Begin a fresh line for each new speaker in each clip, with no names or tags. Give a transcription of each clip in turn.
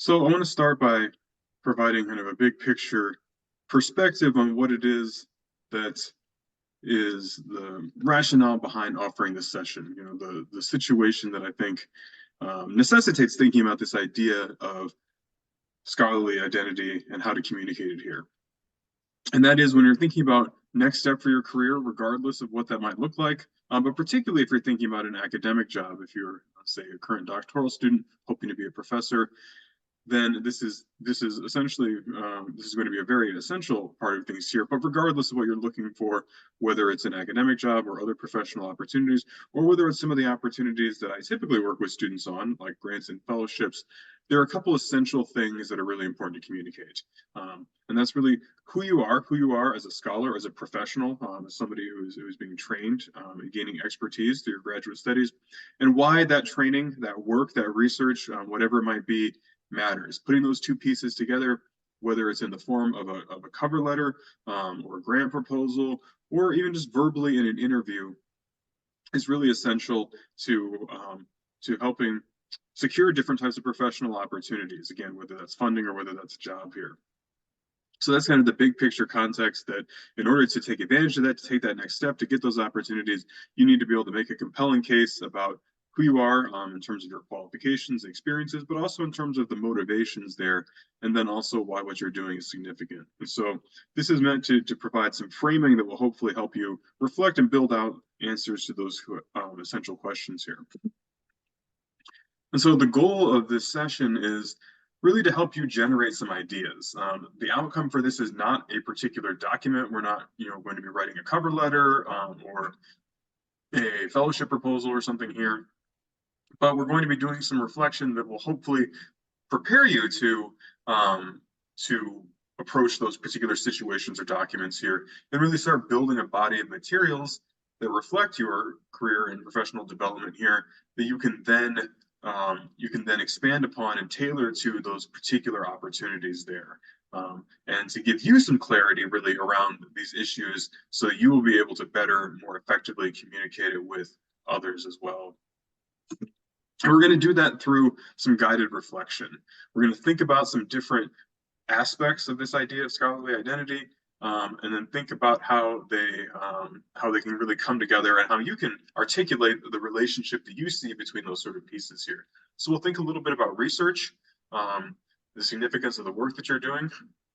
So I want to start by providing kind of a big picture perspective on what it is that is the rationale behind offering this session. The situation that I think necessitates thinking about this idea of scholarly identity and how to communicate it here. And that is when you're thinking about next step for your career, regardless of what that might look like, but particularly if you're thinking about an academic job, if you're, say, a current doctoral student hoping to be a professor, then this is essentially this is going to be a very essential part of things here. But regardless of what you're looking for, whether it's an academic job or other professional opportunities, or whether it's some of the opportunities that I typically work with students on, like grants and fellowships, there are a couple essential things that are really important to communicate. And that's really who you are as a scholar, as a professional, as somebody who's being trained and gaining expertise through your graduate studies, and why that training, that work, that research, whatever it might be, matters. Putting those two pieces together, whether it's in the form of a cover letter or a grant proposal, or even just verbally in an interview, is really essential to helping secure different types of professional opportunities. Again, whether that's funding or whether that's a job here. So that's kind of the big picture context, that in order to take advantage of that, to take that next step, to get those opportunities, you need to be able to make a compelling case about who you are in terms of your qualifications and experiences, but also in terms of the motivations there, and then also why what you're doing is significant. And so this is meant to provide some framing that will hopefully help you reflect and build out answers to those essential questions here. And so the goal of this session is really to help you generate some ideas. The outcome for this is not a particular document. We're not, going to be writing a cover letter or a fellowship proposal or something here, but we're going to be doing some reflection that will hopefully prepare you to approach those particular situations or documents here, and really start building a body of materials that reflect your career and professional development here, that you can then expand upon and tailor to those particular opportunities there, and to give you some clarity really around these issues, so you will be able to better, more effectively communicate it with others as well. And we're going to do that through some guided reflection. We're going to think about some different aspects of this idea of scholarly identity, and then think about how they can really come together, and how you can articulate the relationship that you see between those sort of pieces here. So we'll think a little bit about research, the significance of the work that you're doing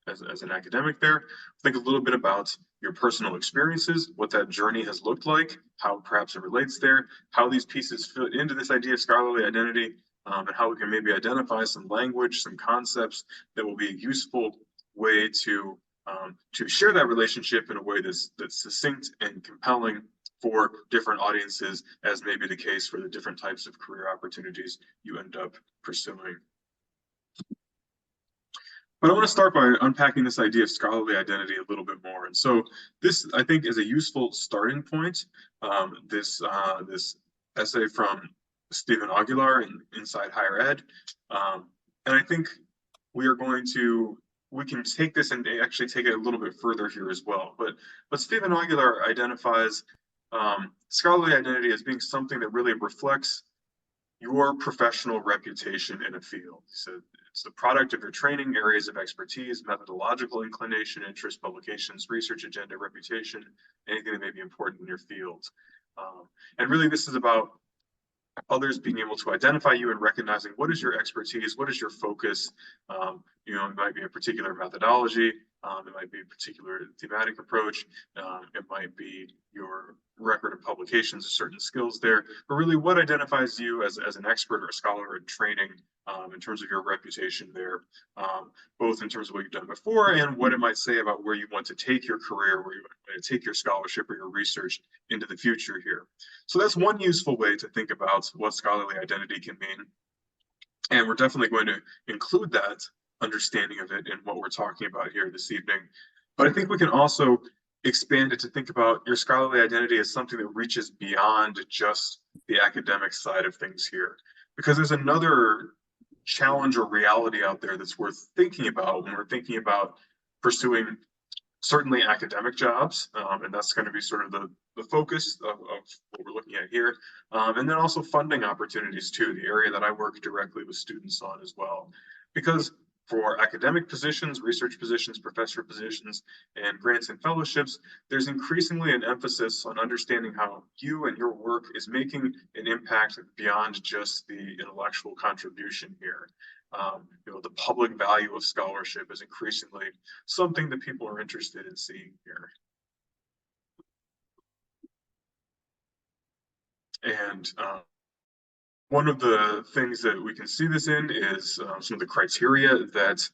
as an academic there. Think a little bit about your personal experiences, what that journey has looked like, how perhaps it relates there, how these pieces fit into this idea of scholarly identity, and how we can maybe identify some language, some concepts that will be a useful way to share that relationship in a way that's succinct and compelling for different audiences, as may be the case for the different types of career opportunities you end up pursuing. But I want to start by unpacking this idea of scholarly identity a little bit more. And so this, I think, is a useful starting point. This essay from Stephen Aguilar in Inside Higher Ed. And I think we can take this and actually take it a little bit further here as well. But Stephen Aguilar identifies scholarly identity as being something that really reflects your professional reputation in a field. So it's the product of your training, areas of expertise, methodological inclination, interest, publications, research agenda, reputation, anything that may be important in your field. And really, this is about others being able to identify you and recognizing what is your expertise, what is your focus. It might be a particular methodology, it might be a particular thematic approach, it might be your record of publications, certain skills there, but really what identifies you as an expert or a scholar in training, in terms of your reputation there, both in terms of what you've done before and what it might say about where you want to take your career, where you want to take your scholarship or your research into the future here. So that's one useful way to think about what scholarly identity can mean. And we're definitely going to include that understanding of it in what we're talking about here this evening. But I think we can also expand it to think about your scholarly identity as something that reaches beyond just the academic side of things here. Because there's another challenge or reality out there that's worth thinking about when we're thinking about pursuing certainly academic jobs, and that's going to be sort of the focus of what we're looking at here, and then also funding opportunities too, the area that I work directly with students on as well. Because for academic positions, research positions, professor positions, and grants and fellowships, there's increasingly an emphasis on understanding how you and your work is making an impact beyond just the intellectual contribution here. The public value of scholarship is increasingly something that people are interested in seeing here. And one of the things that we can see this in is some of the criteria that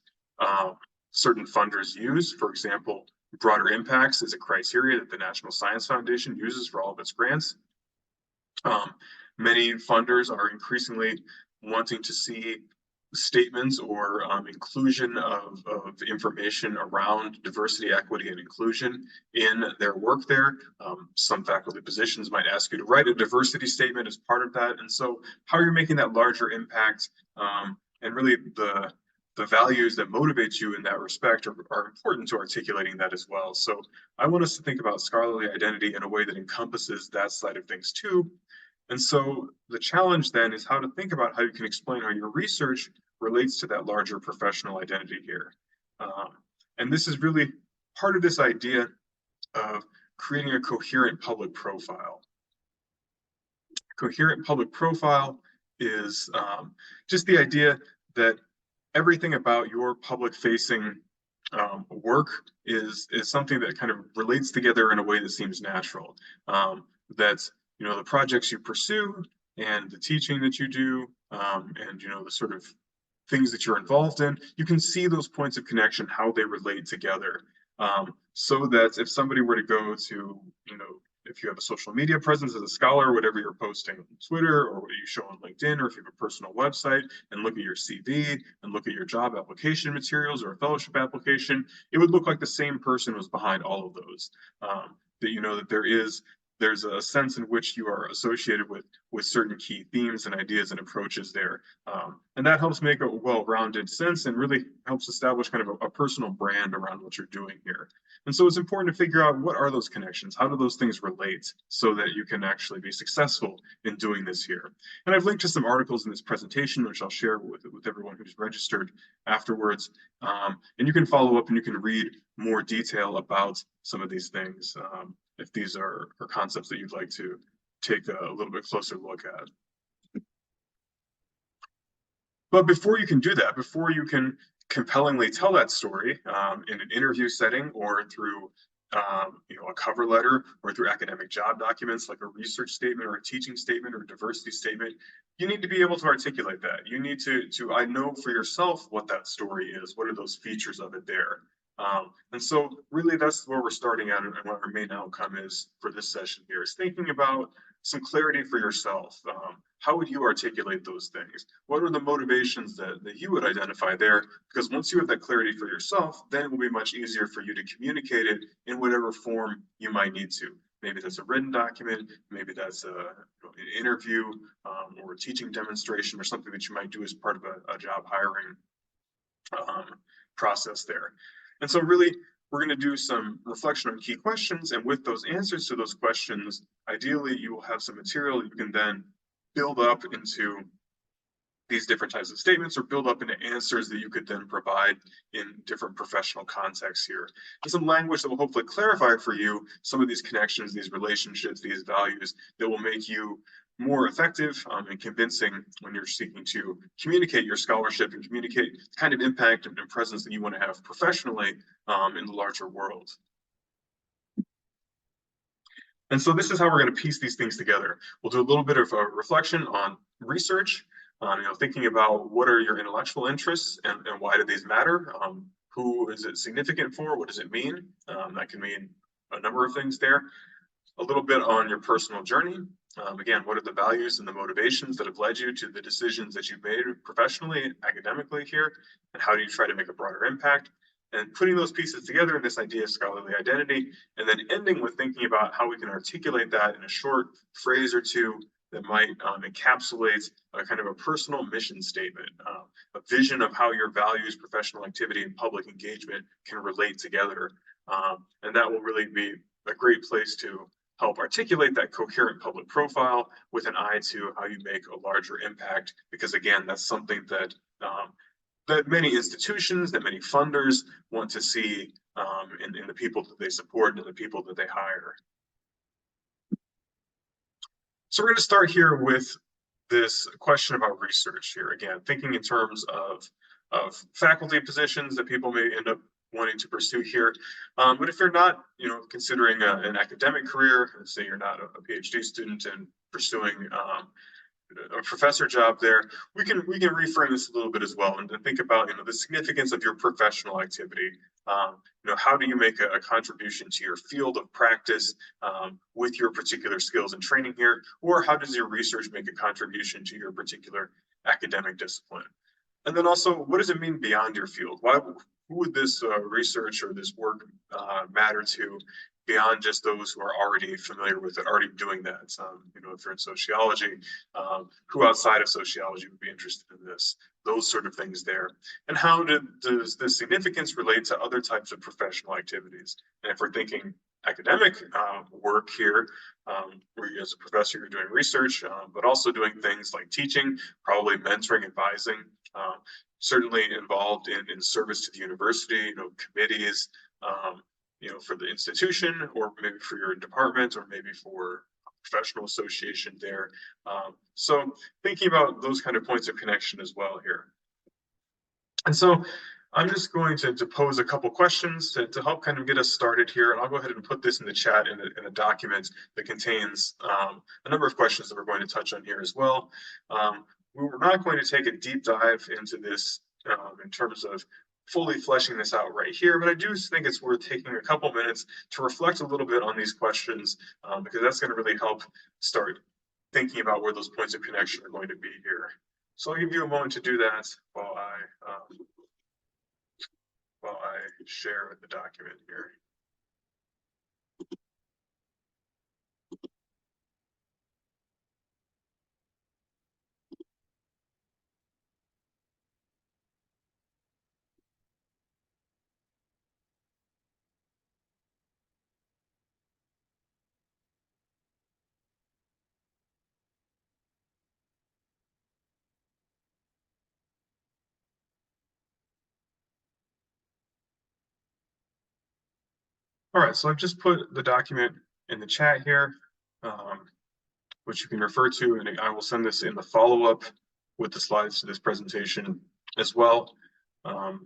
certain funders use. For example, broader impacts is a criteria that the National Science Foundation uses for all of its grants. Many funders are increasingly wanting to see statements or inclusion of information around diversity, equity, and inclusion in their work there. Some faculty positions might ask you to write a diversity statement as part of that. And so how you're making that larger impact and really the values that motivate you in that respect are important to articulating that as well. So I want us to think about scholarly identity in a way that encompasses that side of things too. And so the challenge then is how to think about how you can explain how your research relates to that larger professional identity here. And this is really part of this idea of creating a coherent public profile. Coherent public profile is just the idea that everything about your public-facing work is something that kind of relates together in a way that seems natural. That's the projects you pursue and the teaching that you do, and the sort of things that you're involved in, you can see those points of connection, how they relate together. So that if somebody were to go to, if you have a social media presence as a scholar, whatever you're posting on Twitter or what you show on LinkedIn, or if you have a personal website and look at your CV and look at your job application materials or a fellowship application, it would look like the same person was behind all of those. That there's a sense in which you are associated with certain key themes and ideas and approaches there. And that helps make a well-rounded sense and really helps establish kind of a personal brand around what you're doing here. And so it's important to figure out what are those connections? How do those things relate so that you can actually be successful in doing this here? And I've linked to some articles in this presentation, which I'll share with everyone who's registered afterwards. And you can follow up and you can read more detail about some of these things if these are concepts that you'd like to take a little bit closer look at. But before you can do that, before you can compellingly tell that story in an interview setting or through a cover letter or through academic job documents like a research statement or a teaching statement or a diversity statement, you need to be able to articulate that. You need to I know for yourself what that story is. What are those features of it there? And so really that's where we're starting at and what our main outcome is for this session here is thinking about some clarity for yourself. How would you articulate those things? What are the motivations that you would identify there? Because once you have that clarity for yourself, then it will be much easier for you to communicate it in whatever form you might need to. Maybe that's a written document, maybe that's an interview or a teaching demonstration or something that you might do as part of a job hiring process there. And so really, we're going to do some reflection on key questions. And with those answers to those questions, ideally, you will have some material you can then build up into these different types of statements or build up into answers that you could then provide in different professional contexts here. And some language that will hopefully clarify for you some of these connections, these relationships, these values that will make you more effective and convincing when you're seeking to communicate your scholarship and communicate the kind of impact and presence that you want to have professionally in the larger world. And so this is how we're going to piece these things together. We'll do a little bit of a reflection on research, thinking about what are your intellectual interests and why do these matter? Who is it significant for? What does it mean? That can mean a number of things there. A little bit on your personal journey. Again, what are the values and the motivations that have led you to the decisions that you've made professionally, academically here, and how do you try to make a broader impact? And putting those pieces together in this idea of scholarly identity, and then ending with thinking about how we can articulate that in a short phrase or two that might encapsulate a kind of a personal mission statement, a vision of how your values, professional activity, and public engagement can relate together. And that will really be a great place to help articulate that coherent public profile with an eye to how you make a larger impact, because again, that's something that that many institutions, that many funders want to see in the people that they support and the people that they hire. So we're going to start here with this question about research here. Again, thinking in terms of faculty positions that people may end up wanting to pursue here. But if you're not, considering an academic career, say you're not a PhD student and pursuing a professor job there, we can reframe this a little bit as well and think about the significance of your professional activity. How do you make a contribution to your field of practice with your particular skills and training here, or how does your research make a contribution to your particular academic discipline? And then also, what does it mean beyond your field? Who would this research or this work matter to beyond just those who are already familiar with it, already doing that? If you're in sociology, who outside of sociology would be interested in this? Those sort of things there. And how does the significance relate to other types of professional activities? And if we're thinking academic work here, where you as a professor, you're doing research, but also doing things like teaching, probably mentoring, advising, certainly involved in service to the university, committees, for the institution, or maybe for your department, or maybe for a professional association there. So thinking about those kind of points of connection as well here. And so I'm just going to pose a couple questions to help kind of get us started here. And I'll go ahead and put this in the chat in a document that contains a number of questions that we're going to touch on here as well. We're not going to take a deep dive into this in terms of fully fleshing this out right here, but I do think it's worth taking a couple minutes to reflect a little bit on these questions because that's going to really help start thinking about where those points of connection are going to be here. So I'll give you a moment to do that while I share the document here. All right, so I've just put the document in the chat here, which you can refer to, and I will send this in the follow-up with the slides to this presentation as well. But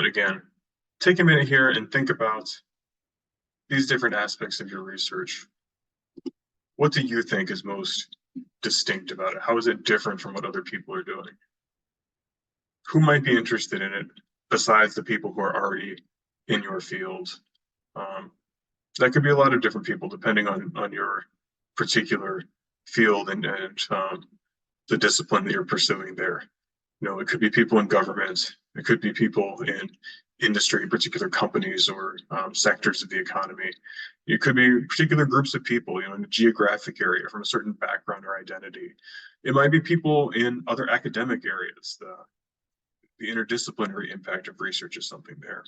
again, take a minute here and think about these different aspects of your research. What do you think is most distinct about it? How is it different from what other people are doing? Who might be interested in it besides the people who are already in your field? That could be a lot of different people depending on your particular field and the discipline that you're pursuing there. It could be people in government. It could be people in industry, particular companies or sectors of the economy. It could be particular groups of people, in a geographic area from a certain background or identity. It might be people in other academic areas. The interdisciplinary impact of research is something there.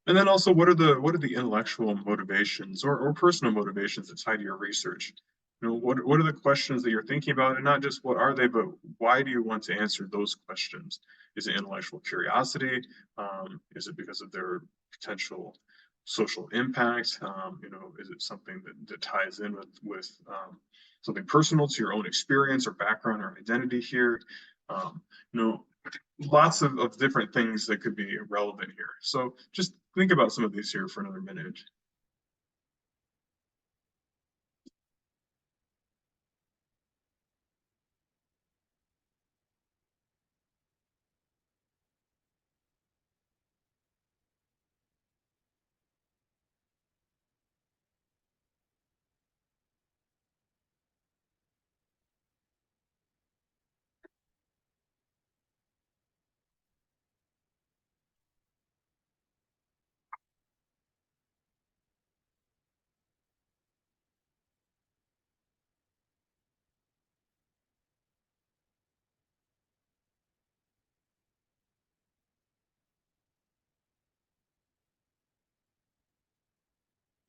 And then also, what are the intellectual motivations or personal motivations that tie to your research? What are the questions that you're thinking about, and not just what are they, but why do you want to answer those questions? Is it intellectual curiosity? Is it because of their potential social impact? Is it something that ties in with something personal to your own experience or background or identity here? Lots of different things that could be relevant here. So just think about some of these here for another minute.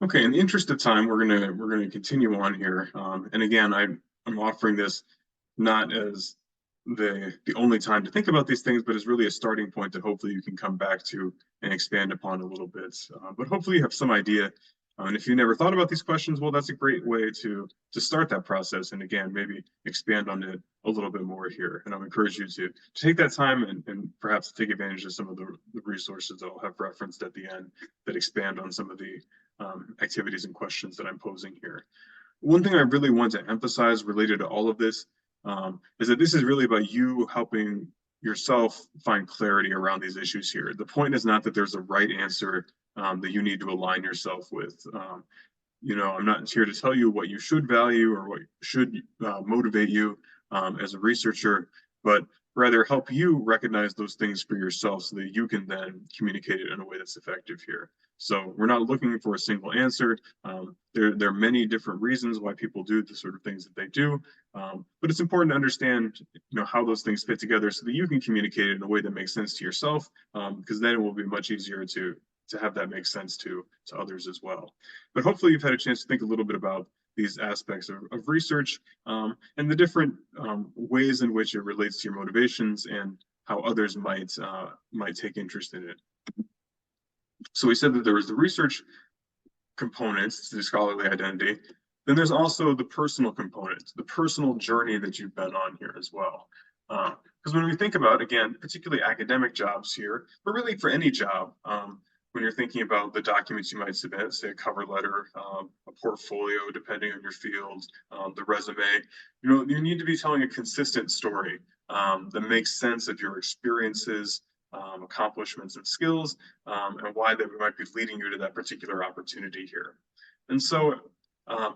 Okay, in the interest of time, we're gonna continue on here. And again, I'm offering this not as the only time to think about these things, but is really a starting point that hopefully you can come back to and expand upon a little bit. But hopefully you have some idea. And if you never thought about these questions, well, that's a great way to start that process. And again, maybe expand on it a little bit more here. And I'll encourage you to take that time and perhaps take advantage of some of the resources that I'll have referenced at the end that expand on some of the activities and questions that I'm posing here. One thing I really want to emphasize related to all of this is that this is really about you helping yourself find clarity around these issues here. The point is not that there's a right answer that you need to align yourself with. I'm not here to tell you what you should value or what should motivate you as a researcher, but rather help you recognize those things for yourself so that you can then communicate it in a way that's effective here. So we're not looking for a single answer. There are many different reasons why people do the sort of things that they do, but it's important to understand, how those things fit together so that you can communicate it in a way that makes sense to yourself, because then it will be much easier to have that make sense to others as well. But hopefully you've had a chance to think a little bit about these aspects of research and the different ways in which it relates to your motivations and how others might take interest in it. So we said that there was the research components to the scholarly identity. Then there's also the personal component, the personal journey that you've been on here as well. Because when we think about, again, particularly academic jobs here, but really for any job, when you're thinking about the documents you might submit, say a cover letter, a portfolio, depending on your field, the resume, you need to be telling a consistent story that makes sense of your experiences, accomplishments and skills, and why that might be leading you to that particular opportunity here. And so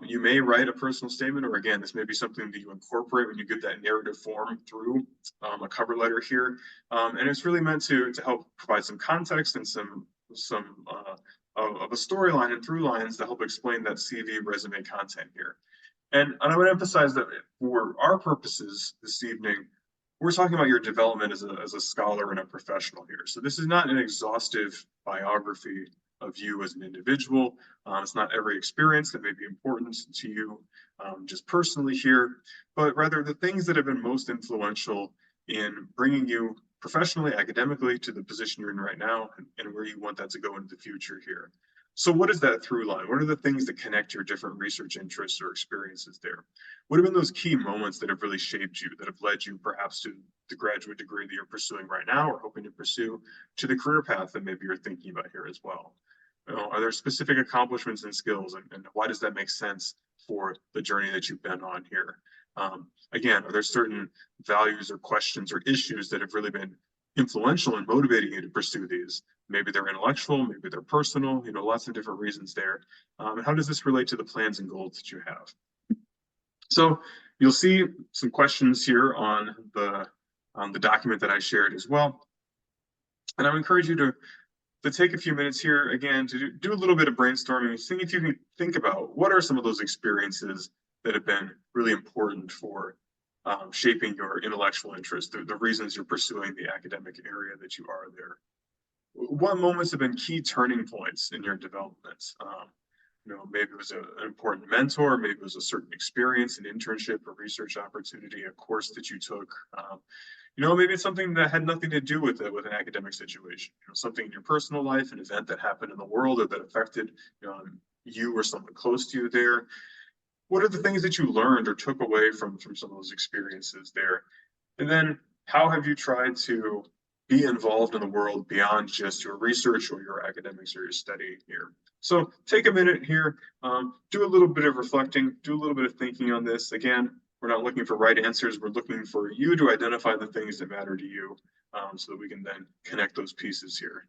you may write a personal statement, or again, this may be something that you incorporate when you get that narrative form through a cover letter here. And it's really meant to help provide some context and some of a storyline and through lines to help explain that CV resume content here. And I would emphasize that for our purposes this evening, we're talking about your development as a scholar and a professional here. So this is not an exhaustive biography of you as an individual. It's not every experience that may be important to you just personally here, but rather the things that have been most influential in bringing you professionally, academically to the position you're in right now and where you want that to go into the future here. So what is that through line? What are the things that connect your different research interests or experiences there? What have been those key moments that have really shaped you, that have led you perhaps to the graduate degree that you're pursuing right now or hoping to pursue, to the career path that maybe you're thinking about here as well? Are there specific accomplishments and skills, and why does that make sense for the journey that you've been on here? Again, are there certain values or questions or issues that have really been influential in motivating you to pursue these? Maybe they're intellectual, maybe they're personal, lots of different reasons there. And how does this relate to the plans and goals that you have? So you'll see some questions here on the document that I shared as well. And I would encourage you to take a few minutes here again to do a little bit of brainstorming, seeing if you can think about what are some of those experiences that have been really important for shaping your intellectual interest, the reasons you're pursuing the academic area that you are there. What moments have been key turning points in your development? Maybe it was an important mentor, maybe it was a certain experience, an internship, a research opportunity, a course that you took. Maybe it's something that had nothing to do with an academic situation. Something in your personal life, an event that happened in the world or that affected you or someone close to you there. What are the things that you learned or took away from some of those experiences there? And then how have you tried to be involved in the world beyond just your research or your academics or your study here? So take a minute here, do a little bit of reflecting, do a little bit of thinking on this. Again, we're not looking for right answers. We're looking for you to identify the things that matter to you so that we can then connect those pieces here.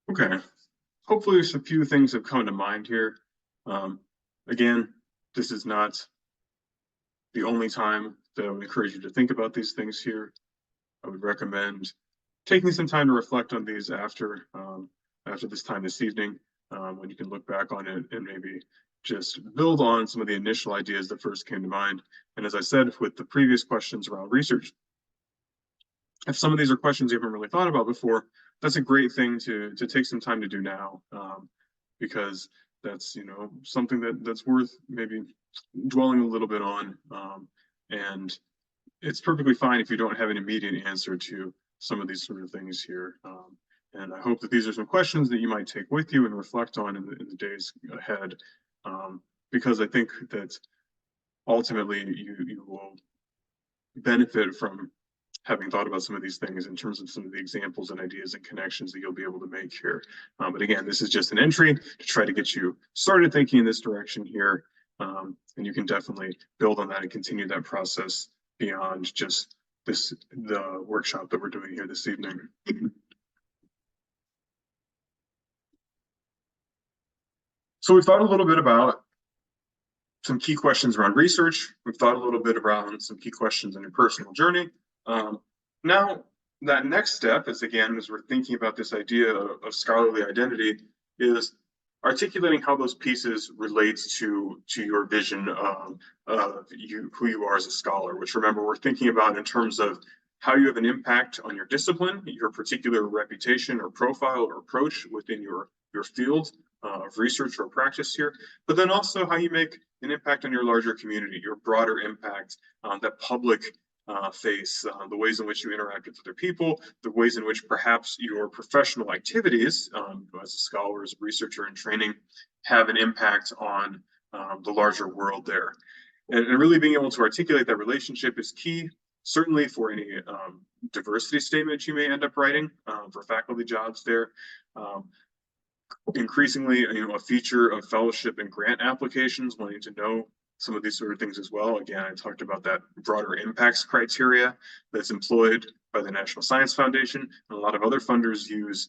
Okay, hopefully a few things have come to mind here. Again, this is not the only time that I would encourage you to think about these things here. I would recommend taking some time to reflect on these after this time this evening, when you can look back on it and maybe just build on some of the initial ideas that first came to mind. And as I said with the previous questions around research, if some of these are questions you haven't really thought about before, that's a great thing to take some time to do now, because that's something that's worth maybe dwelling a little bit on, and it's perfectly fine if you don't have an immediate answer to some of these sort of things here. And I hope that these are some questions that you might take with you and reflect on in the days ahead, because I think that ultimately you will benefit from having thought about some of these things in terms of some of the examples and ideas and connections that you'll be able to make here. But again, this is just an entry to try to get you started thinking in this direction here. And you can definitely build on that and continue that process beyond just the workshop that we're doing here this evening. So we've thought a little bit about some key questions around research. We've thought a little bit around some key questions in your personal journey. Now, that next step is, again, as we're thinking about this idea of scholarly identity, is articulating how those pieces relates to your vision of who you are as a scholar, which, remember, we're thinking about in terms of how you have an impact on your discipline, your particular reputation or profile or approach within your field of research or practice here, but then also how you make an impact on your larger community, your broader impact, that public face, the ways in which you interact with other people, the ways in which perhaps your professional activities as a scholar, as a researcher in training, have an impact on the larger world there. And really being able to articulate that relationship is key, certainly for any diversity statement you may end up writing for faculty jobs there. Increasingly, a feature of fellowship and grant applications, wanting to know some of these sort of things as well. Again, I talked about that broader impacts criteria that's employed by the National Science Foundation, and a lot of other funders use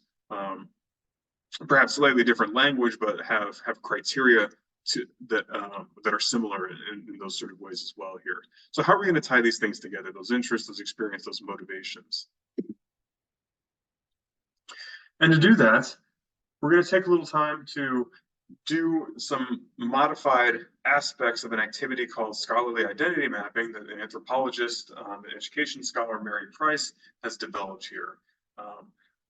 perhaps slightly different language, but have criteria that are similar in those sort of ways as well here. So how are we going to tie these things together, those interests, those experiences, those motivations? And to do that, we're going to take a little time to do some modified aspects of an activity called scholarly identity mapping that an anthropologist, an education scholar, Mary Price, has developed here.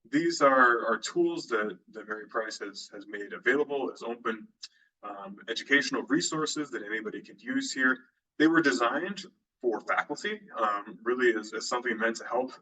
These are tools that Mary Price has made available as open educational resources that anybody can use here. They were designed for faculty, really as something meant to help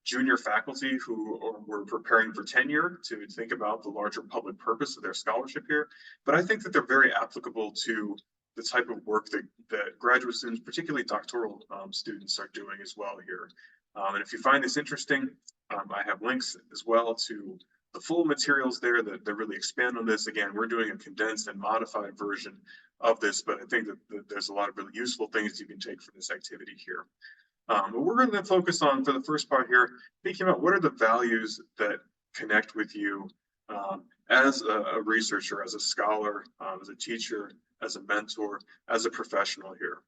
junior faculty who were preparing for tenure to think about the larger public purpose of their scholarship here. But I think that they're very applicable to the type of work that graduate students, particularly doctoral students, are doing as well here. And if you find this interesting, I have links as well to the full materials there that really expand on this. Again, we're doing a condensed and modified version of this, but I think that there's a lot of really useful things you can take from this activity here. But we're going to focus on, for the first part here, thinking about what are the values that connect with you as a researcher, as a scholar, as a teacher, as a mentor, as a professional here.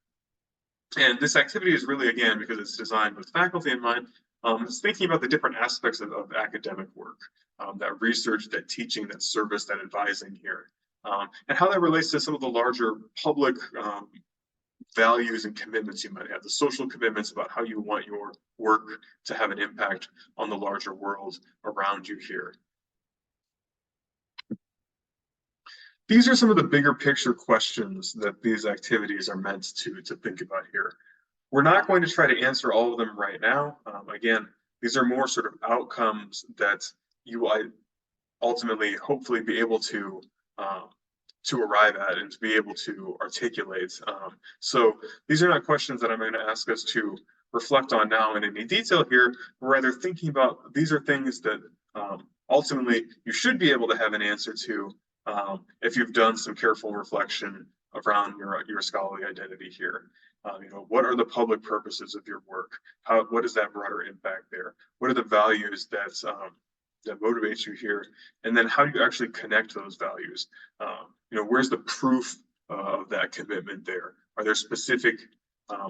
And this activity is really, again, because it's designed with faculty in mind, it's thinking about the different aspects of academic work, that research, that teaching, that service, that advising here, and how that relates to some of the larger public values and commitments you might have, the social commitments about how you want your work to have an impact on the larger world around you here. These are some of the bigger picture questions that these activities are meant to think about here. We're not going to try to answer all of them right now. Again, these are more sort of outcomes that you will ultimately, hopefully, be able to arrive at and to be able to articulate. So these are not questions that I'm going to ask us to reflect on now in any detail here, but rather thinking about these are things that ultimately you should be able to have an answer to if you've done some careful reflection around your scholarly identity here. What are the public purposes of your work? What is that broader impact there? What are the values that that motivates you here, and then how do you actually connect those values? Where's the proof of that commitment there? Are there specific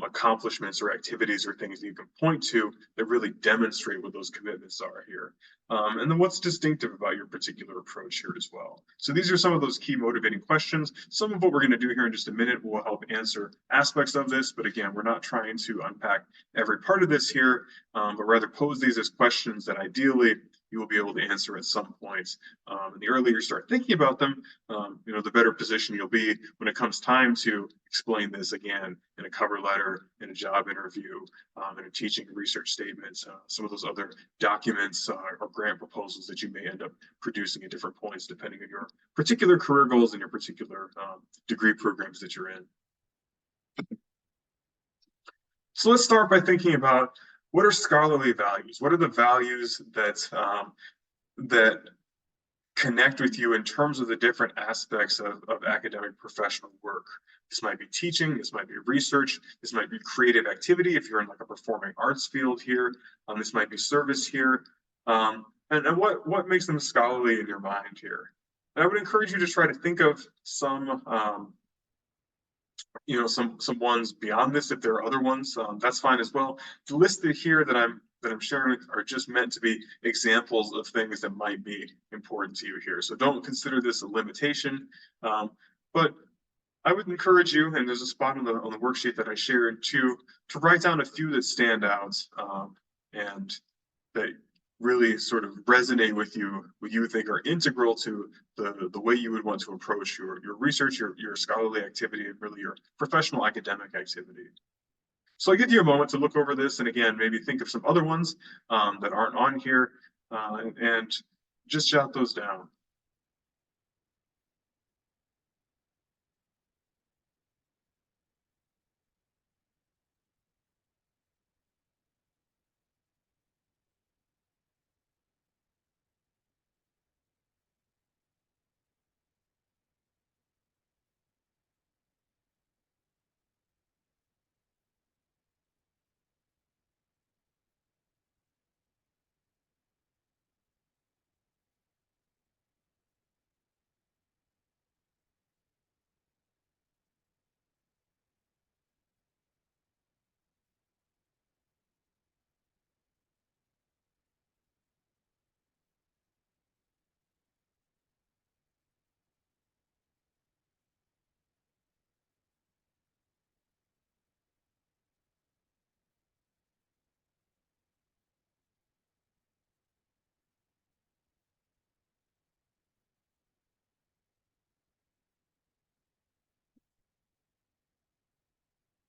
accomplishments or activities or things that you can point to that really demonstrate what those commitments are here? And then what's distinctive about your particular approach here as well? So these are some of those key motivating questions. Some of what we're going to do here in just a minute will help answer aspects of this, but again, we're not trying to unpack every part of this here, but rather pose these as questions that ideally you will be able to answer at some point. And the earlier you start thinking about them, the better position you'll be when it comes time to explain this again in a cover letter, in a job interview, in a teaching and research statement, some of those other documents or grant proposals that you may end up producing at different points, depending on your particular career goals and your particular degree programs that you're in. So let's start by thinking about what are scholarly values? What are the values that connect with you in terms of the different aspects of academic professional work? This might be teaching, this might be research, this might be creative activity if you're in like a performing arts field here, this might be service here. And what makes them scholarly in your mind here? And I would encourage you to try to think of some ones beyond this. If there are other ones, that's fine as well. The list here that I'm sharing are just meant to be examples of things that might be important to you here. So don't consider this a limitation, but I would encourage you, and there's a spot on the worksheet that I shared, to write down a few that stand out and that really sort of resonate with you, what you think are integral to the way you would want to approach your research, your scholarly activity, and really your professional academic activity. So I'll give you a moment to look over this, and again, maybe think of some other ones that aren't on here, and just jot those down.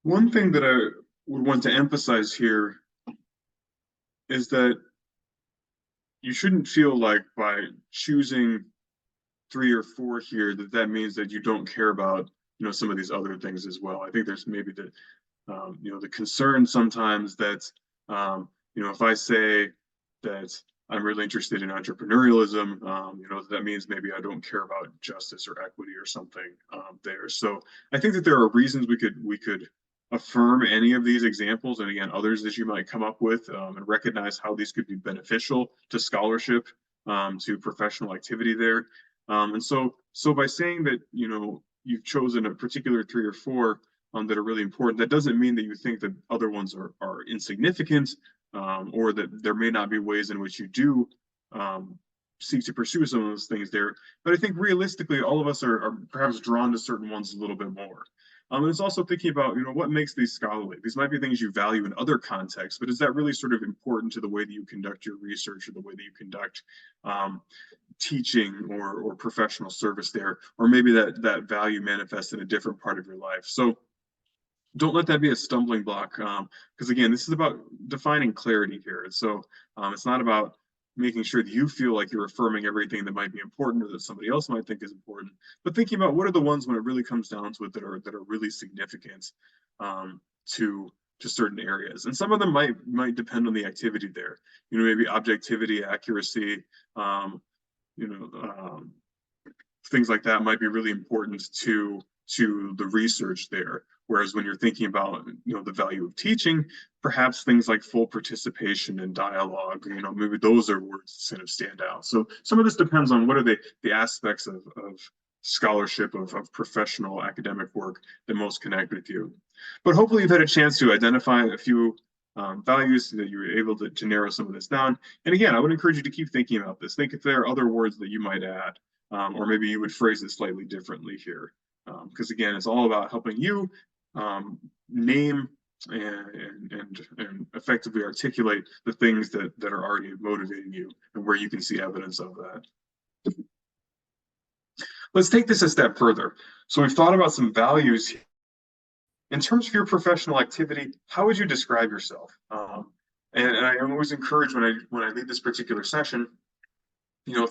One thing that I would want to emphasize here is that you shouldn't feel like by choosing 3 or 4 here that means that you don't care about some of these other things as well. I think there's maybe the concern sometimes that if I say that I'm really interested in entrepreneurialism, that means maybe I don't care about justice or equity or something there. So I think that there are reasons we could affirm any of these examples, and again, others that you might come up with, and recognize how these could be beneficial to scholarship, to professional activity there. And so by saying that, you've chosen a particular 3 or 4 that are really important, that doesn't mean that you think that other ones are insignificant, or that there may not be ways in which you do seek to pursue some of those things there. But I think realistically, all of us are perhaps drawn to certain ones a little bit more. And it's also thinking about, what makes these scholarly. These might be things you value in other contexts, but is that really sort of important to the way that you conduct your research or the way that you conduct teaching or professional service there? Or maybe that value manifests in a different part of your life. So don't let that be a stumbling block, because again, this is about defining clarity here. And so it's not about making sure that you feel like you're affirming everything that might be important or that somebody else might think is important, but thinking about what are the ones when it really comes down to it that are really significant to certain areas. And some of them might depend on the activity there. Maybe objectivity, accuracy, things like that might be really important to to the research there. Whereas when you're thinking about, the value of teaching, perhaps things like full participation and dialogue, maybe those are words that kind of stand out. So some of this depends on what are the aspects of scholarship, of professional academic work that most connect with you. But hopefully you've had a chance to identify a few values that you were able to narrow some of this down. And again, I would encourage you to keep thinking about this. Think if there are other words that you might add, or maybe you would phrase it slightly differently here. Because again, it's all about helping you name and effectively articulate the things that are already motivating you and where you can see evidence of that. Let's take this a step further. So we've thought about some values here. In terms of your professional activity, how would you describe yourself? And I am always encouraged when I lead this particular session,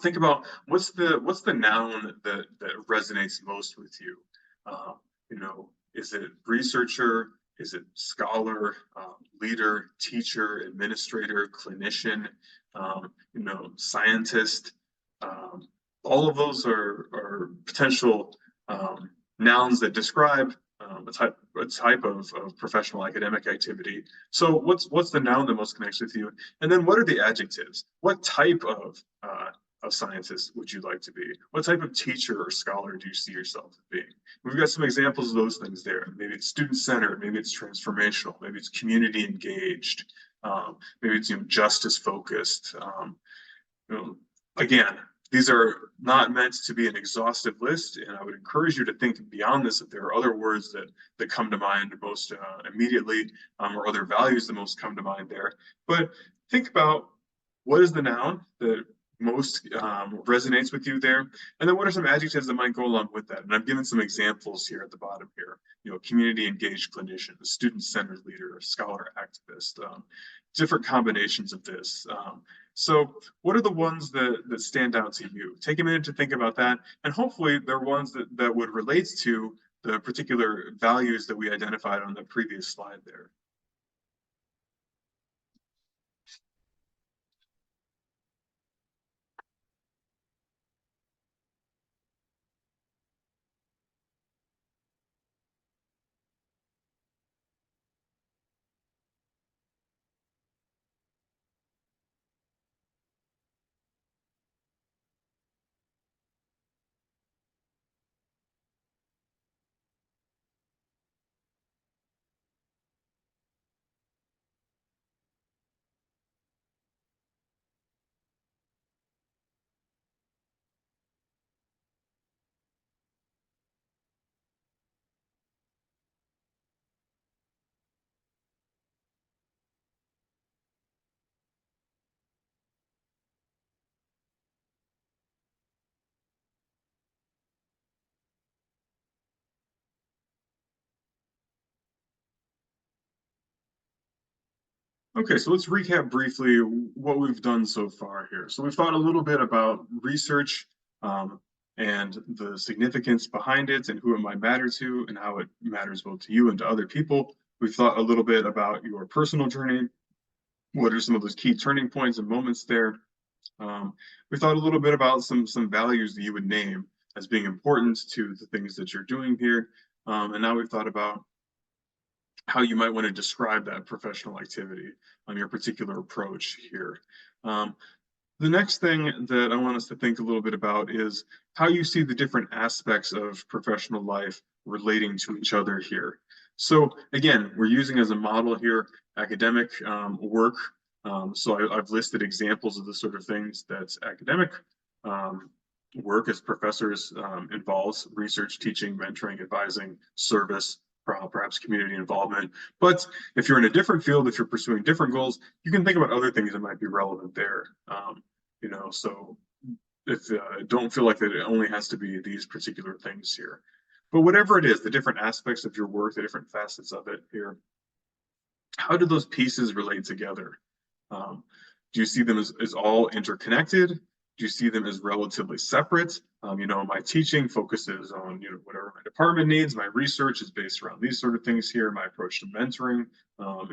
think about what's the noun that resonates most with you. Is it researcher? Is it scholar, leader, teacher, administrator, clinician, scientist? All of those are potential nouns that describe a type of professional academic activity. So what's the noun that most connects with you? And then what are the adjectives? What type of scientist would you like to be? What type of teacher or scholar do you see yourself as being? We've got some examples of those things there. Maybe it's student-centered, maybe it's transformational, maybe it's community engaged, maybe it's justice focused. Again, these are not meant to be an exhaustive list, and I would encourage you to think beyond this if there are other words that come to mind most immediately, or other values that most come to mind there. But think about what is the noun that most resonates with you there, and then what are some adjectives that might go along with that? And I've given some examples here at the bottom here. Community engaged clinician, a student-centered leader, a scholar activist, different combinations of this. So what are the ones that stand out to you? Take a minute to think about that, and hopefully they're ones that would relate to the particular values that we identified on the previous slide there. Okay, so let's recap briefly what we've done so far here. So we've thought a little bit about research and the significance behind it and who it might matter to and how it matters both to you and to other people. We've thought a little bit about your personal journey. What are some of those key turning points and moments there? We thought a little bit about some values that you would name as being important to the things that you're doing here. And now we've thought about how you might want to describe that professional activity on your particular approach here. The next thing that I want us to think a little bit about is how you see the different aspects of professional life relating to each other here. So again, we're using as a model here academic work. So I've listed examples of the sort of things that academic work as professors involves: research, teaching, mentoring, advising, service, perhaps community involvement. But if you're in a different field, if you're pursuing different goals, you can think about other things that might be relevant there. So if don't feel like that it only has to be these particular things here. But whatever it is, the different aspects of your work, the different facets of it here, how do those pieces relate together? Do you see them as all interconnected? Do you see them as relatively separate? My teaching focuses on whatever my department needs. My research is based around these sort of things here. My approach to mentoring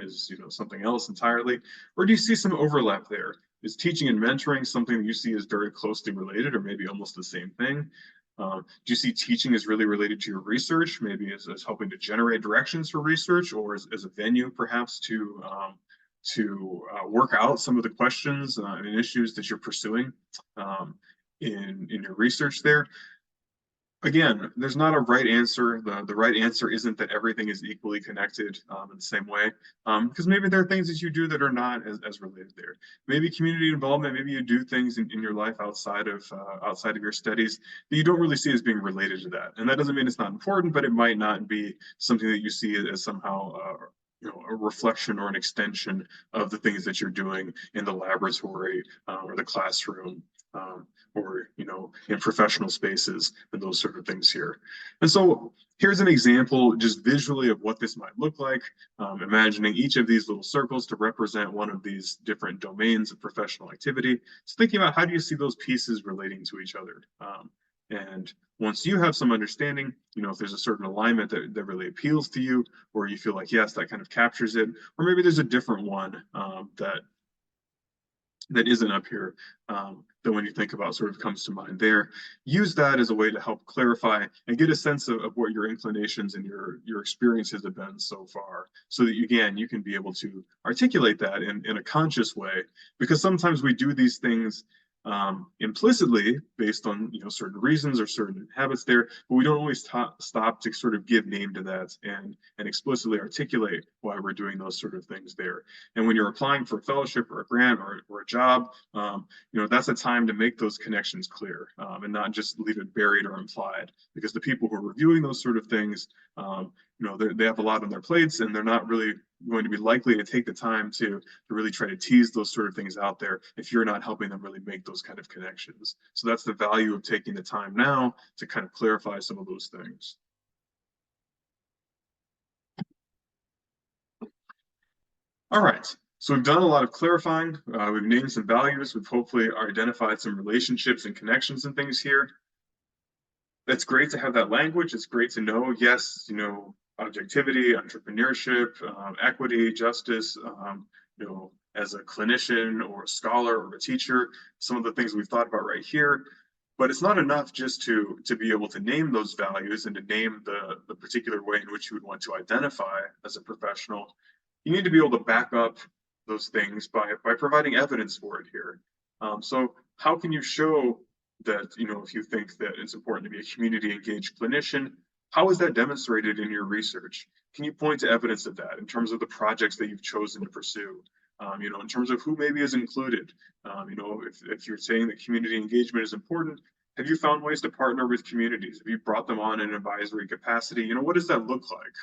is something else entirely. Or do you see some overlap there? Is teaching and mentoring something that you see as very closely related, or maybe almost the same thing? Do you see teaching as really related to your research, maybe as helping to generate directions for research, or as a venue perhaps to work out some of the questions and issues that you're pursuing in your research there? Again, there's not a right answer. The right answer isn't that everything is equally connected in the same way, because maybe there are things that you do that are not as related there. Maybe community involvement, maybe you do things in your life outside of your studies that you don't really see as being related to that. And that doesn't mean it's not important, but it might not be something that you see as somehow a reflection or an extension of the things that you're doing in the laboratory or the classroom. Or in professional spaces and those sort of things here. And so here's an example just visually of what this might look like, imagining each of these little circles to represent one of these different domains of professional activity. So thinking about how do you see those pieces relating to each other? And once you have some understanding, if there's a certain alignment that really appeals to you, or you feel like, yes, that kind of captures it, or maybe there's a different one that isn't up here, that when you think about sort of comes to mind there, use that as a way to help clarify and get a sense of what your inclinations and your experiences have been so far, so that again, you can be able to articulate that in a conscious way, because sometimes we do these things implicitly based on certain reasons or certain habits there, but we don't always stop to sort of give name to that and explicitly articulate why we're doing those sort of things there. And when you're applying for a fellowship or a grant or a job, that's a time to make those connections clear and not just leave it buried or implied, because the people who are reviewing those sort of things, they have a lot on their plates, and they're not really going to be likely to take the time to really try to tease those sort of things out there if you're not helping them really make those kind of connections. So that's the value of taking the time now to kind of clarify some of those things. All right, so we've done a lot of clarifying. We've named some values. We've hopefully identified some relationships and connections and things here. It's great to have that language. It's great to know, yes, objectivity, entrepreneurship, equity, justice, as a clinician or a scholar or a teacher, some of the things we've thought about right here. But it's not enough just to be able to name those values and to name the particular way in which you would want to identify as a professional. You need to be able to back up those things by providing evidence for it here. So how can you show that, if you think that it's important to be a community engaged clinician, how is that demonstrated in your research? Can you point to evidence of that in terms of the projects that you've chosen to pursue? In terms of who maybe is included. If you're saying that community engagement is important, have you found ways to partner with communities? Have you brought them on in an advisory capacity? What does that look like?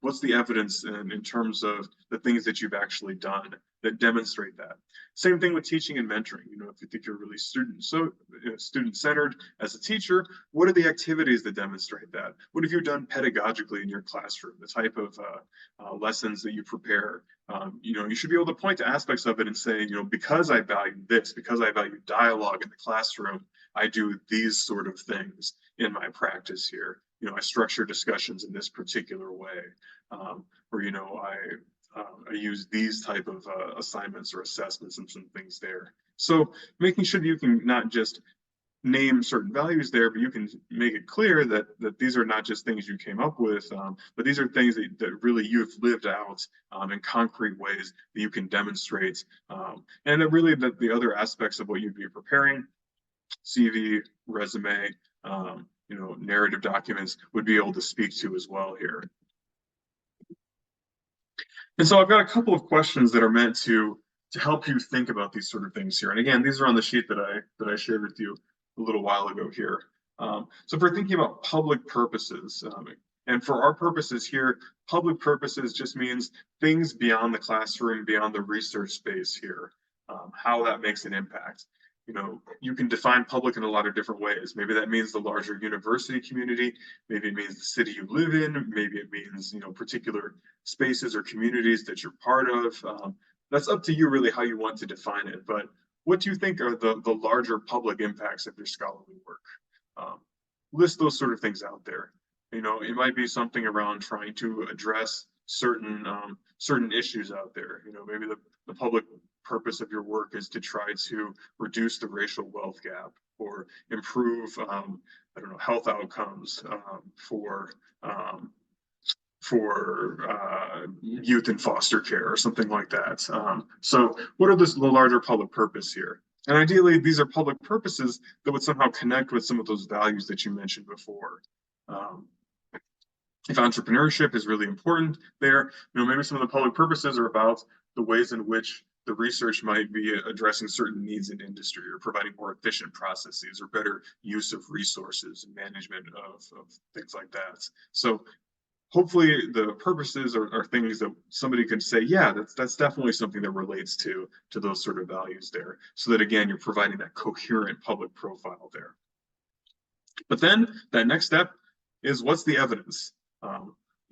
What's the evidence in terms of the things that you've actually done that demonstrate that? Same thing with teaching and mentoring. If you think you're really student-centered as a teacher, what are the activities that demonstrate that? What have you done pedagogically in your classroom? The type of lessons that you prepare. You should be able to point to aspects of it and say, because I value this, because I value dialogue in the classroom, I do these sort of things in my practice here. I structure discussions in this particular way, or I use these type of assignments or assessments and some things there. So making sure that you can not just name certain values there, but you can make it clear that these are not just things you came up with, but these are things that really you've lived out in concrete ways that you can demonstrate, and that really the other aspects of what you'd be preparing, CV, resume, narrative documents would be able to speak to as well here. And so I've got a couple of questions that are meant to help you think about these sort of things here. And again, these are on the sheet that I shared with you a little while ago here. So if we're thinking about public purposes, and for our purposes here, public purposes just means things beyond the classroom, beyond the research space here, how that makes an impact. You can define public in a lot of different ways. Maybe that means the larger university community. Maybe it means the city you live in. Maybe it means, particular spaces or communities that you're part of. That's up to you really how you want to define it. But what do you think are the larger public impacts of your scholarly work? List those sort of things out there. It might be something around trying to address certain issues out there. Maybe the public purpose of your work is to try to reduce the racial wealth gap or improve I don't know, health outcomes, for youth in foster care or something like that. So what are the larger public purpose here? And ideally, these are public purposes that would somehow connect with some of those values that you mentioned before. Um, if entrepreneurship is really important there, maybe some of the public purposes are about the ways in which the research might be addressing certain needs in industry or providing more efficient processes or better use of resources and management of things like that. So hopefully the purposes are things that somebody can say, yeah, that's definitely something that relates to those sort of values there. So that again, you're providing that coherent public profile there. But then that next step is, what's the evidence?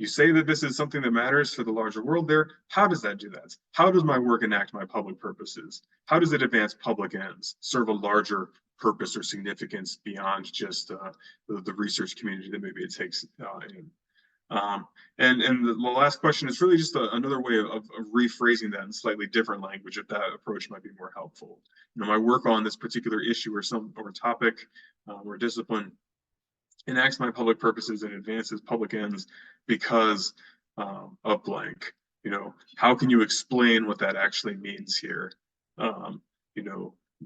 You say that this is something that matters for the larger world there. How does that do that? How does my work enact my public purposes? How does it advance public ends, serve a larger purpose or significance beyond just the research community that maybe it takes in? And the last question is really just another way of rephrasing that in slightly different language, if that approach might be more helpful. My work on this particular issue or topic or discipline enacts my public purposes and advances public ends because of blank. How can you explain what that actually means here?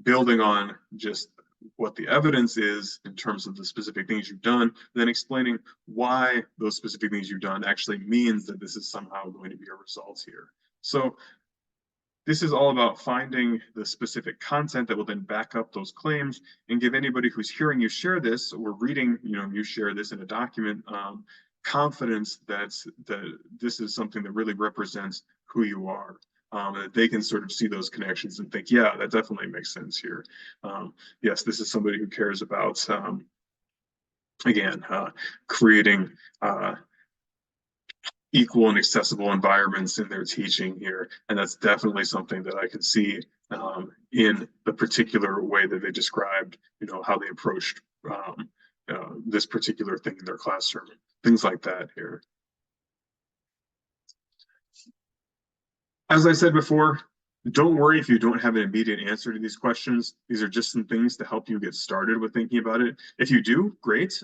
Building on just what the evidence is in terms of the specific things you've done, then explaining why those specific things you've done actually means that this is somehow going to be a result here. So this is all about finding the specific content that will then back up those claims and give anybody who's hearing you share this or reading, you share this in a document, confidence that this is something that really represents who you are. That they can sort of see those connections and think, yeah, that definitely makes sense here. Yes, this is somebody who cares about, again, creating equal and accessible environments in their teaching here. And that's definitely something that I can see in the particular way that they described, how they approached this particular thing in their classroom, things like that here. As I said before, don't worry if you don't have an immediate answer to these questions. These are just some things to help you get started with thinking about it. If you do, great.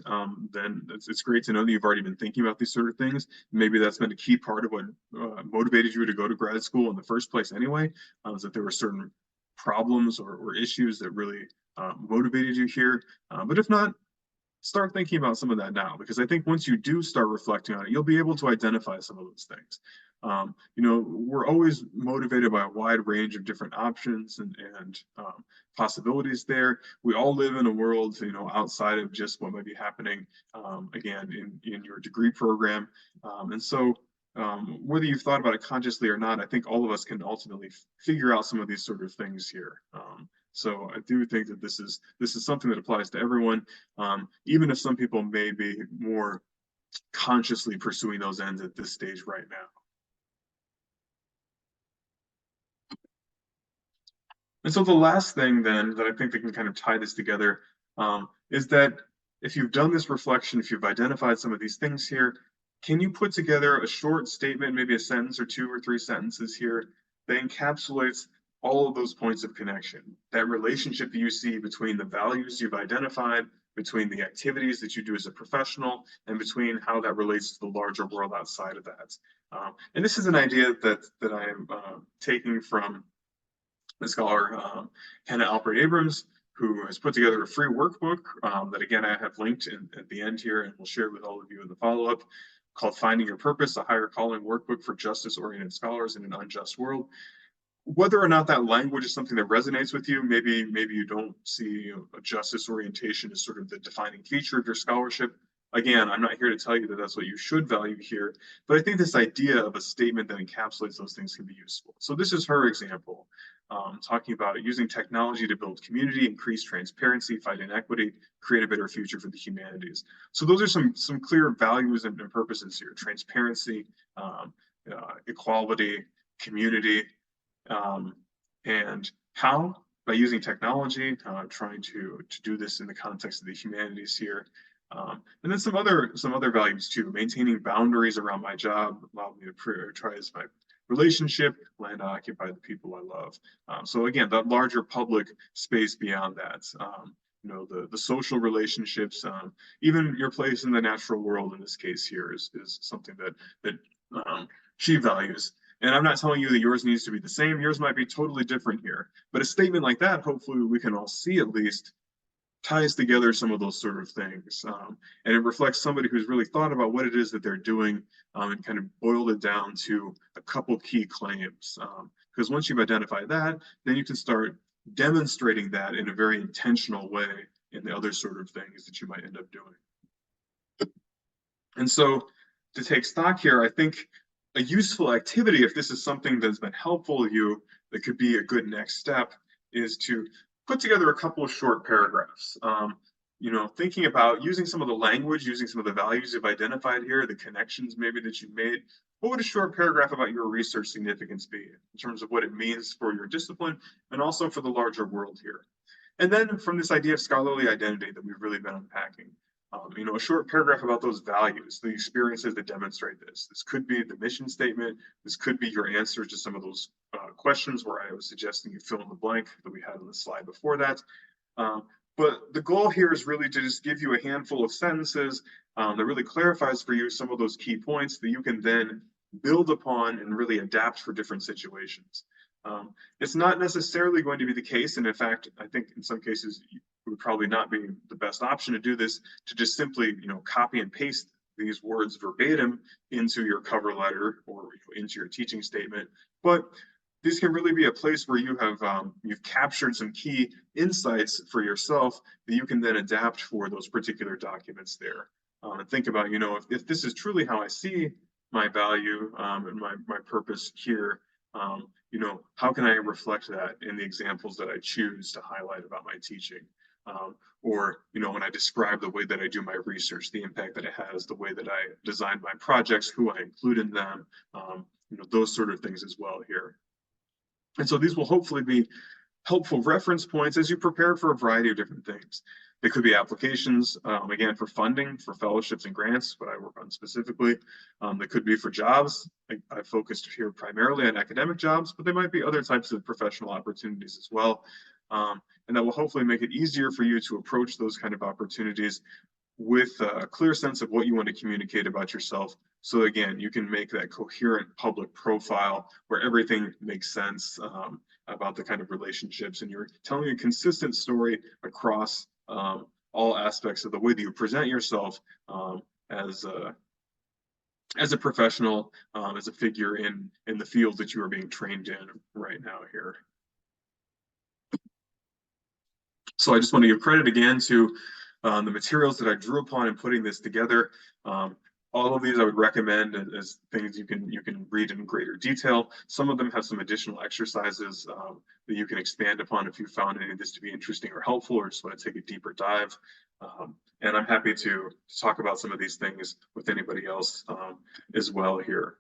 Then it's great to know that you've already been thinking about these sort of things. Maybe that's been a key part of what motivated you to go to grad school in the first place anyway, is that there were certain problems or issues that really motivated you here. But if not, start thinking about some of that now, because I think once you do start reflecting on it, you'll be able to identify some of those things. We're always motivated by a wide range of different options and possibilities there. We all live in a world, outside of just what might be happening, again, in your degree program. And so whether you've thought about it consciously or not, I think all of us can ultimately figure out some of these sort of things here. So I do think that this is something that applies to everyone, even if some people may be more consciously pursuing those ends at this stage right now. And so the last thing then that I think that can kind of tie this together is that if you've done this reflection, if you've identified some of these things here, can you put together a short statement, maybe a sentence or 2 or 3 sentences here that encapsulates all of those points of connection, that relationship that you see between the values you've identified, between the activities that you do as a professional, and between how that relates to the larger world outside of that. And this is an idea that I am taking from the scholar Hannah Alpert Abrams, who has put together a free workbook that, again, I have linked at the end here and we'll share with all of you in the follow-up, called Finding Your Purpose, a Higher Calling Workbook for Justice-Oriented Scholars in an Unjust World. Whether or not that language is something that resonates with you, maybe you don't see a justice orientation as sort of the defining feature of your scholarship. Again, I'm not here to tell you that that's what you should value here, but I think this idea of a statement that encapsulates those things can be useful. So this is her example, talking about using technology to build community, increase transparency, fight inequity, create a better future for the humanities. So those are some clear values and purposes here: transparency, equality, community. And how? By using technology, trying to do this in the context of the humanities here. And then some other values too: maintaining boundaries around my job, allow me to prioritize my relationship, land occupy the people I love. So again, that larger public space beyond that. you know, the social relationships, even your place in the natural world in this case here is something that she values. And I'm not telling you that yours needs to be the same. Yours might be totally different here. But a statement like that, hopefully we can all see at least, ties together some of those sort of things. And it reflects somebody who's really thought about what it is that they're doing, and kind of boiled it down to a couple key claims. Because once you've identified that, then you can start demonstrating that in a very intentional way in the other sort of things that you might end up doing. And so to take stock here, I think a useful activity, if this is something that's been helpful to you, that could be a good next step, is to put together a couple of short paragraphs. You know, thinking about using some of the language, using some of the values you've identified here, the connections maybe that you've made. What would a short paragraph about your research significance be in terms of what it means for your discipline and also for the larger world here? And then from this idea of scholarly identity that we've really been unpacking, you know, a short paragraph about those values, the experiences that demonstrate this. This could be the mission statement. This could be your answers to some of those questions where I was suggesting you fill in the blank that we had on the slide before that. But the goal here is really to just give you a handful of sentences that really clarifies for you some of those key points that you can then build upon and really adapt for different situations. It's not necessarily going to be the case, and in fact, I think in some cases it would probably not be the best option to do this, to just simply, you know, copy and paste these words verbatim into your cover letter or into your teaching statement. But this can really be a place where you have you've captured some key insights for yourself that you can then adapt for those particular documents there. And think about, you know, if this is truly how I see my value and my purpose here, you know, how can I reflect that in the examples that I choose to highlight about my teaching? Or, you know, when I describe the way that I do my research, the impact that it has, the way that I design my projects, who I include in them, you know, those sort of things as well here. And so these will hopefully be helpful reference points as you prepare for a variety of different things. They could be applications, again, for funding, for fellowships and grants, what I work on specifically. They could be for jobs. I focused here primarily on academic jobs, but there might be other types of professional opportunities as well. And that will hopefully make it easier for you to approach those kind of opportunities with a clear sense of what you want to communicate about yourself. So again, you can make that coherent public profile where everything makes sense about the kind of relationships, and you're telling a consistent story across all aspects of the way that you present yourself as a professional, as a figure in the field that you are being trained in right now here. So I just want to give credit again to the materials that I drew upon in putting this together. All of these I would recommend as things you can read in greater detail. Some of them have some additional exercises that you can expand upon if you found any of this to be interesting or helpful, or just want to take a deeper dive. And I'm happy to talk about some of these things with anybody else as well here.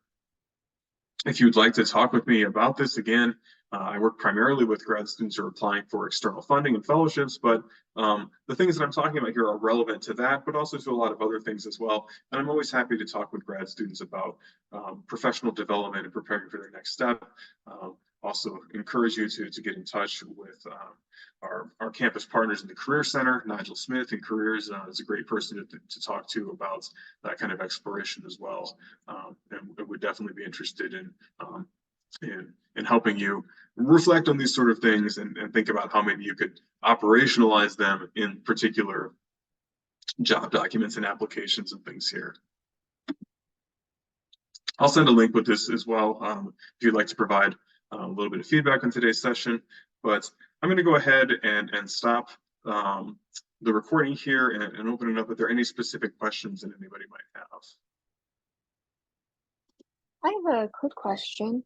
If you'd like to talk with me about this, again, I work primarily with grad students who are applying for external funding and fellowships, but the things that I'm talking about here are relevant to that, but also to a lot of other things as well. And I'm always happy to talk with grad students about professional development and preparing for their next step. Also encourage you to get in touch with our campus partners in the Career Center. Nigel Smith in Careers is a great person to talk to about that kind of exploration as well. And would definitely be interested in helping you reflect on these sort of things and think about how maybe you could operationalize them in particular job documents and applications and things here. I'll send a link with this as well if you'd like to provide a little bit of feedback on today's session. But I'm going to go ahead and stop the recording here and open it up if there are any specific questions that anybody might have.
I have a quick question.